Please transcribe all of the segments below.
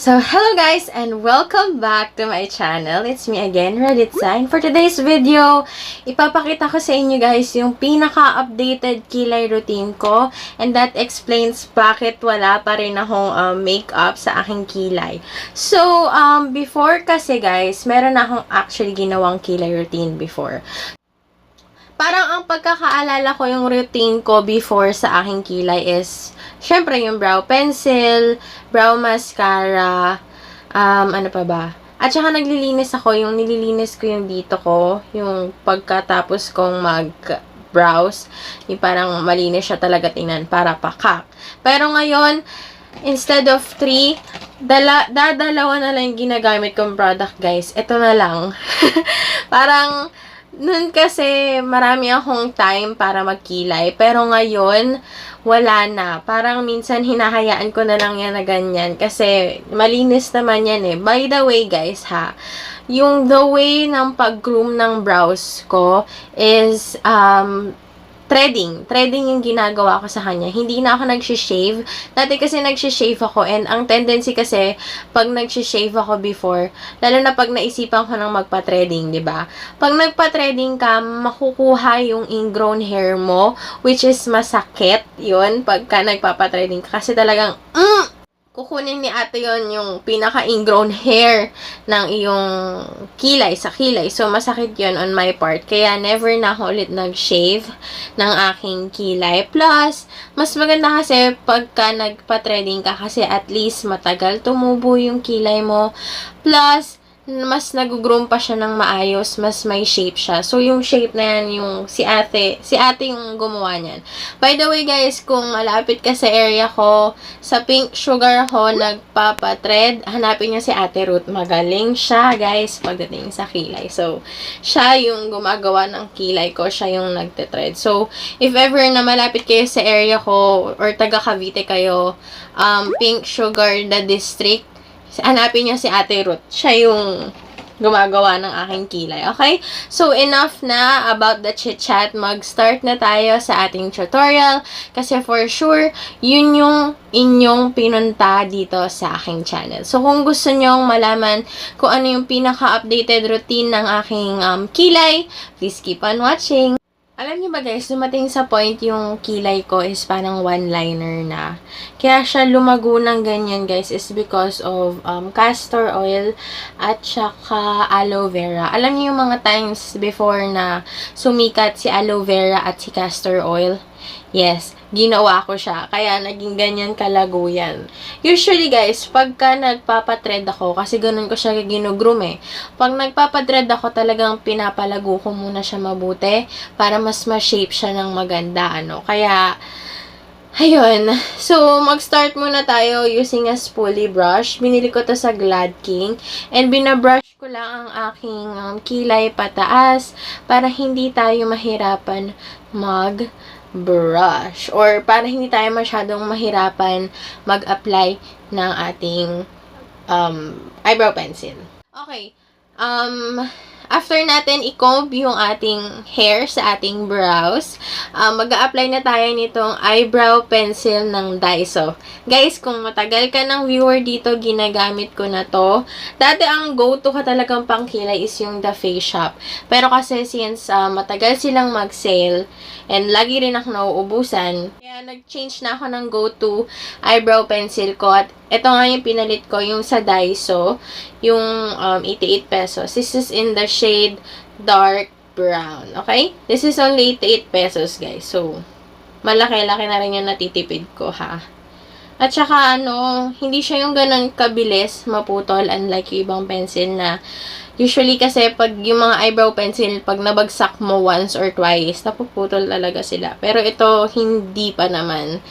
So, hello guys and welcome back to my channel. It's me again, Redditsa. And for today's video, ipapakita ko sa inyo guys yung pinaka-updated kilay routine ko. And that explains bakit wala pa rin akong makeup sa aking kilay. So, before kasi guys, meron akong actually ginawang kilay routine before. Parang ang pagkakaalala ko yung routine ko before sa aking kilay is, syempre yung brow pencil, brow mascara, ano pa ba? At saka naglilinis ako, yung nililinis ko yung dito ko, yung pagkatapos kong mag-brows, yung parang malinis siya talaga tingnan, para pakak. Pero ngayon, instead of 3, dadalawa na lang yung ginagamit kong product guys. Ito na lang. Parang, nun kasi marami akong time para magkilay. Pero ngayon, wala na. Parang minsan hinahayaan ko na lang yan na ganyan. Kasi malinis naman yan eh. By the way guys ha, yung the way ng pag-groom ng brows ko is, threading. Threading yung ginagawa ko sa kanya. Hindi na ako nag-shave. Dati kasi nag-shave ako and ang tendency kasi pag nag-shave ako before, lalo na pag naisipan ko ng magpa-threading, 'di ba? Pag nagpa-threading ka, makukuha yung ingrown hair mo, which is masakit 'yun pagka nagpapa-threading ka kasi talagang kukunin ni ate yon yung pinaka-ingrown hair ng iyong kilay, sa kilay. So, masakit yon on my part. Kaya, never na ako ulit nag-shave ng aking kilay. Plus, mas maganda kasi pagka nagpa-threading ka kasi at least matagal tumubo yung kilay mo. Plus, mas nag-groom pa siya ng maayos, mas may shape siya. So, yung shape na yan, yung si ate yung gumawa niyan. By the way, guys, kung malapit ka sa area ko, sa Pink Sugar ako nagpapa-thread, hanapin niyo si Ate Ruth. Magaling siya, guys, pagdating sa kilay. So, siya yung gumagawa ng kilay ko, siya yung nagte-thread. So, if ever na malapit kayo sa area ko, or taga Cavite kayo, Pink Sugar, the district, hanapin niyo si Ate Ruth. Siya yung gumagawa ng aking kilay. Okay? So, enough na about the chit-chat. Mag-start na tayo sa ating tutorial. Kasi for sure, yun yung inyong pinunta dito sa aking channel. So, kung gusto nyong malaman kung ano yung pinaka-updated routine ng aking kilay, please keep on watching. Alam niyo ba guys, dumating sa point yung kilay ko is parang one-liner na. Kaya siya lumago ng ganyan guys is because of castor oil at saka aloe vera. Alam niyo yung mga times before na sumikat si aloe vera at si castor oil? Yes, ginawa ko siya. Kaya naging ganyan kalago yan. Usually guys, pagka nagpapatread ako, kasi ganun ko siya ginugroom eh. Pag nagpapatread ako, talagang pinapalago ko muna siya mabuti para mas ma-shape siya ng maganda, ano. Kaya, ayun. So, mag-start muna tayo using a spoolie brush. Binili ko to sa Glad King. And binabrush ko lang ang aking kilay pataas para hindi tayo mahirapan mag-brush. Or para hindi tayo masyadong mahirapan mag-apply ng ating eyebrow pencil. Okay. After natin i-comb yung ating hair sa ating brows, mag-a-apply na tayo nitong eyebrow pencil ng Daiso. Guys, kung matagal ka ng viewer dito, ginagamit ko na to. Dati ang go-to ka talagang pangkilay is yung The Face Shop. Pero kasi since matagal silang mag-sale, and lagi rin ako nauubusan, kaya nag-change na ako ng go-to eyebrow pencil ko. At ito nga yung pinalit ko, yung sa Daiso, yung 88 pesos. This is in the shade dark brown. Okay? This is only 88 pesos, guys. So, malaki-laki na rin yung natitipid ko, ha? At saka, hindi siya yung ganun kabilis maputol, unlike yung ibang pencil na usually kasi pag yung mga eyebrow pencil, pag nabagsak mo once or twice, napuputol talaga sila. Pero ito, hindi pa naman.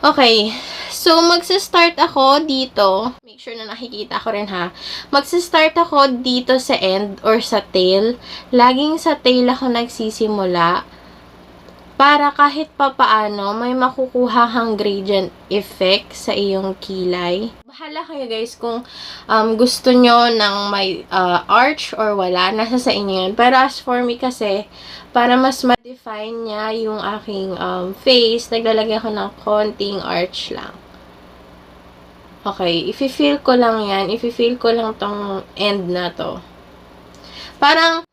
Okay. So, magsa-start ako dito. Make sure na nakikita ko rin ha. Magsa-start ako dito sa end or sa tail. Laging sa tail ako nagsisimula. Para kahit papaano, may makukuha kang gradient effect sa iyong kilay. Bahala kayo guys kung gusto nyo ng may arch or wala. Nasa sa inyo yun. Pero as for me kasi, para mas ma-define niya yung aking face, naglalagay ako ng konting arch lang. Okay, ifi-feel ko lang yan. Ifi-feel ko lang tong end na to. Parang,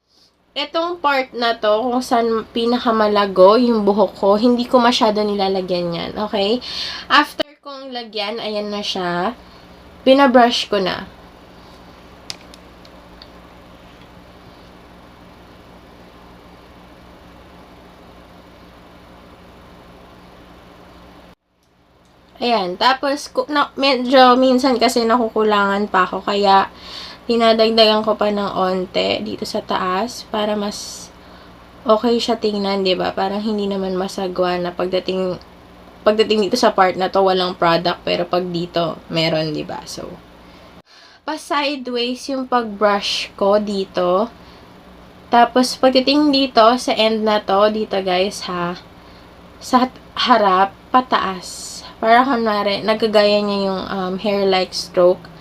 etong part na to, kung saan pinakamalago yung buhok ko, hindi ko masyado nilalagyan yan. Okay? After kong lagyan, ayan na siya. Binabrush ko na. Ayan. Tapos, medyo minsan kasi nakukulangan pa ako. Kaya, dinadagdagan ko pa ng onte dito sa taas para mas okay siya tingnan, 'di ba? Parang hindi naman masagwa na pagdating dito sa part na to walang product pero pag dito meron, 'di ba? So pa sideways yung pag-brush ko dito. Tapos pagdating dito sa end na to, dito guys ha, sa harap pataas. Para kunwari nagagaya niya yung hair like stroke.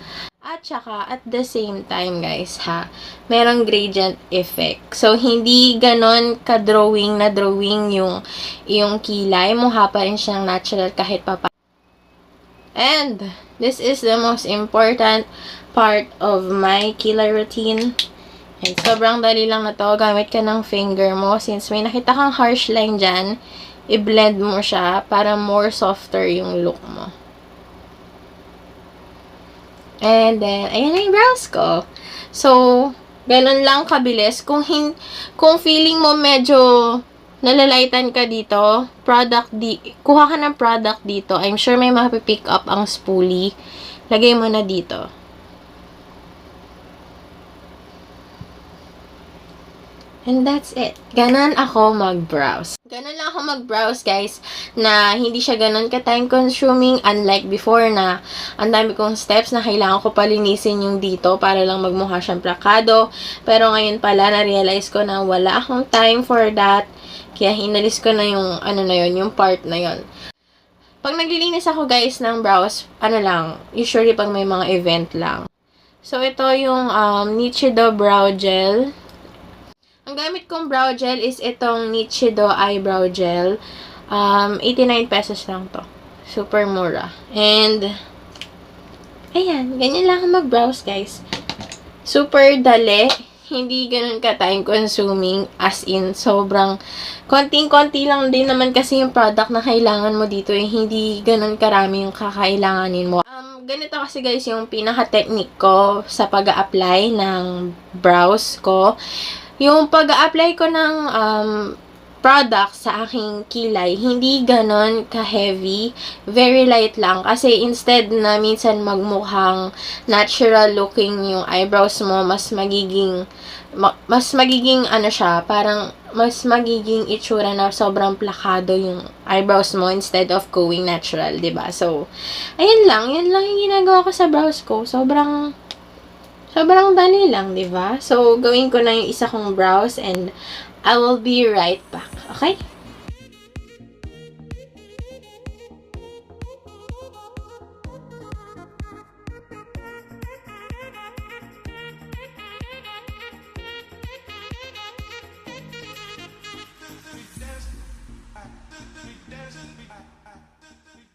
At saka, at the same time, guys, ha, merong gradient effect. So, hindi ganon ka-drawing na drawing yung kilay. Mukha pa rin siyang natural kahit pa. And, this is the most important part of my kilay routine. And sobrang dali lang na to. Gamit ka ng finger mo. Since may nakita kang harsh line dyan, i-blend mo siya para more softer yung look mo. And then, ayan na yung brows ko. So, ganun lang kabilis. Kung feeling mo medyo nalalaitan ka dito, kuha ka ng product dito. I'm sure may mapipick up ang spoolie. Lagay mo na dito. And that's it. Ganon ako mag-browse. Ganon lang ako mag-browse, guys, na hindi siya ganon ka-time consuming, unlike before na ang dami kong steps na kailangan ko palinisin yung dito para lang magmukha siyang plakado. Pero ngayon pala, na-realize ko na wala akong time for that. Kaya hinalis ko na yung, yung part na yun. Pag naglilinis ako, guys, ng brows, usually pag may mga event lang. So, ito yung Nichido Brow Gel. Ang gamit kong brow gel is itong Nichido Eyebrow Gel. 89 pesos lang to. Super mura. And, ayan, ganyan lang ako mag-browse, guys. Super dali. Hindi ganun ka-time consuming. As in, sobrang konting-konti lang din naman kasi yung product na kailangan mo dito. Hindi ganun karami yung kakailanganin mo. Ganito kasi guys yung pinaka-technique ko sa pag-a-apply ng brows ko. Yung pag-a-apply ko ng product sa aking kilay, hindi ganon ka-heavy. Very light lang. Kasi instead na minsan magmukhang natural looking yung eyebrows mo, mas magiging parang mas magiging itsura na sobrang plakado yung eyebrows mo instead of going natural, 'di ba? So, ayun lang. Yan lang yung ginagawa ko sa brows ko. Sobrang dali lang, di ba? So, gawin ko na yung isa kong brows and I will be right back. Okay?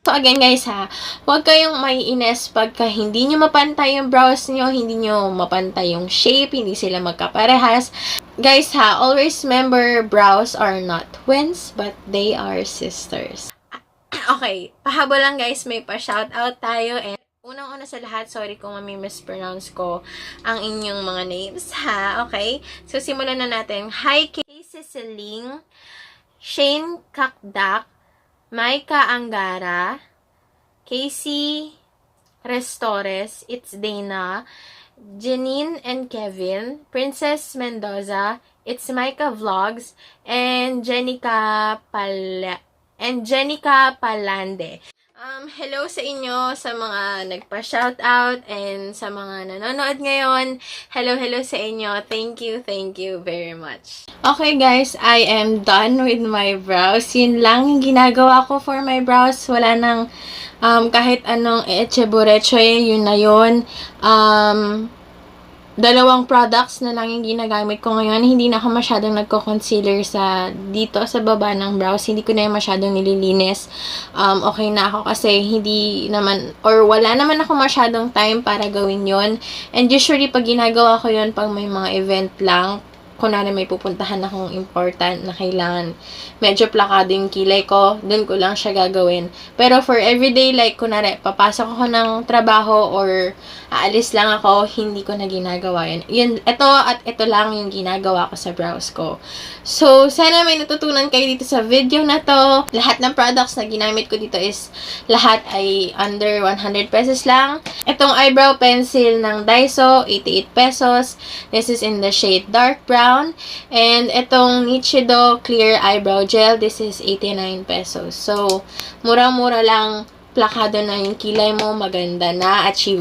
So, again guys ha, huwag kayong maiinis pagka hindi nyo mapantay yung brows nyo, hindi nyo mapantay yung shape, hindi sila magkaparehas. Guys ha, always remember, brows are not twins, but they are sisters. Okay, pahabol lang guys, may pa-shoutout tayo. And unang-una sa lahat, sorry kung mispronounce ko ang inyong mga names ha, okay? So, simulan na natin. Hi, Casey Seling, Shane Kakdak, Maika Angara, Casey Restores, It's Dana, Janine and Kevin, Princess Mendoza, It's Maika Vlogs, and Jenica Palande. Hello sa inyo, sa mga nagpa-shoutout, and sa mga nanonood ngayon. Hello sa inyo. Thank you very much. Okay guys, I am done with my brows. Yun lang yung ginagawa ko for my brows. Wala nang kahit anong echebureche, yun na yun. dalawang products na lang yung ginagamit ko ngayon. Hindi na ako masyadong nagko-concealer dito sa baba ng brows. Hindi ko na yung masyadong nililinis. Okay na ako kasi hindi naman, or wala naman ako masyadong time para gawin yon. And usually, pag ginagawa ko yon pag may mga event lang, kunwari may pupuntahan akong important na kailangan medyo plakado yung kilay ko, dun ko lang siya gagawin. Pero for everyday, like kunwari, papasok ako ng trabaho or aalis lang ako, hindi ko na ginagawa yun. Ito lang yung ginagawa ko sa brows ko. So, sana may natutunan kayo dito sa video na to. Lahat ng products na ginamit ko dito is lahat ay under 100 pesos lang. Itong eyebrow pencil ng Daiso, 88 pesos. This is in the shade dark brown. And itong Nichido clear eyebrow gel, this is 89 pesos. So, murang-mura lang, plakado na yung kilay mo, maganda na, achieve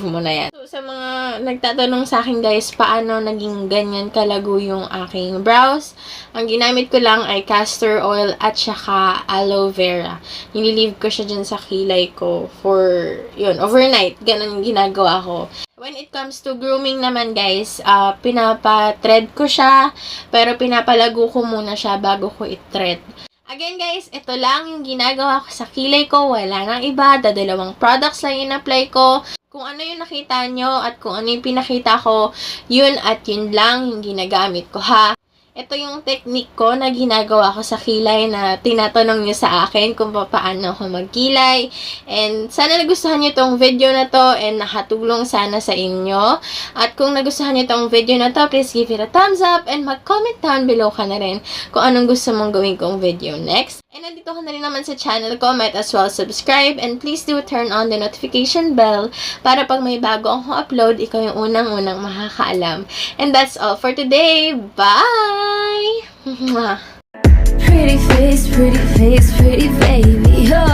mo na yan. So, sa mga nagtatanong sa akin guys, paano naging ganyan kalago yung aking brows? Ang ginamit ko lang ay castor oil at saka aloe vera. Nililive ko siya dyan sa kilay ko for, overnight. Ganun yung ginagawa ko. When it comes to grooming naman guys, pinapa-thread ko siya, pero pinapalago ko muna siya bago ko i-thread. Again guys, ito lang yung ginagawa ko sa kilay ko, wala nang iba, dadalawang products lang in-apply ko. Kung ano yung nakita nyo at kung ano yung pinakita ko, yun at yun lang yung ginagamit ko ha. Ito yung technique ko na ginagawa ko sa kilay na tinatanong nyo sa akin kung paano ako magkilay. And sana nagustuhan nyo tong video na to and nakatulong sana sa inyo. At kung nagustuhan nyo tong video na to, please give it a thumbs up and mag-comment down below ka na rin kung anong gusto mong gawin kong video next. And nandito ka na rin naman sa channel ko, might as well subscribe and please do turn on the notification bell para pag may bago akong upload, ikaw yung unang-unang makakaalam. And that's all for today. Bye! Pretty face, pretty baby. Oh.